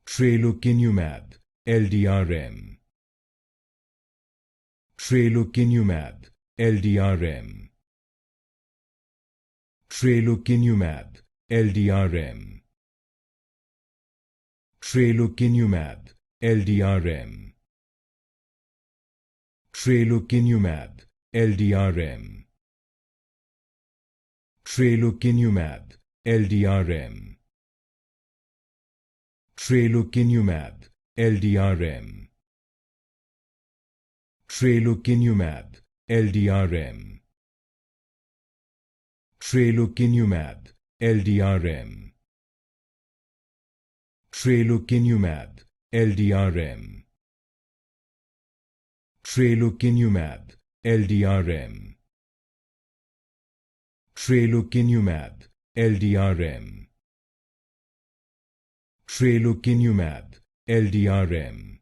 Tralokinumab-LDRM. Tralokinumab-LDRM. Tralokinumab-LDRM. Tralokinumab-LDRM. Tralokinumab-LDRM. Tralokinumab-LDRM. Tralokinumab-LDRM. Tralokinumab-LDRM. Tralokinumab-LDRM. Tralokinumab-LDRM. Tralokinumab-LDRM. Tralokinumab-LDRM. Tralokinumab-LDRM.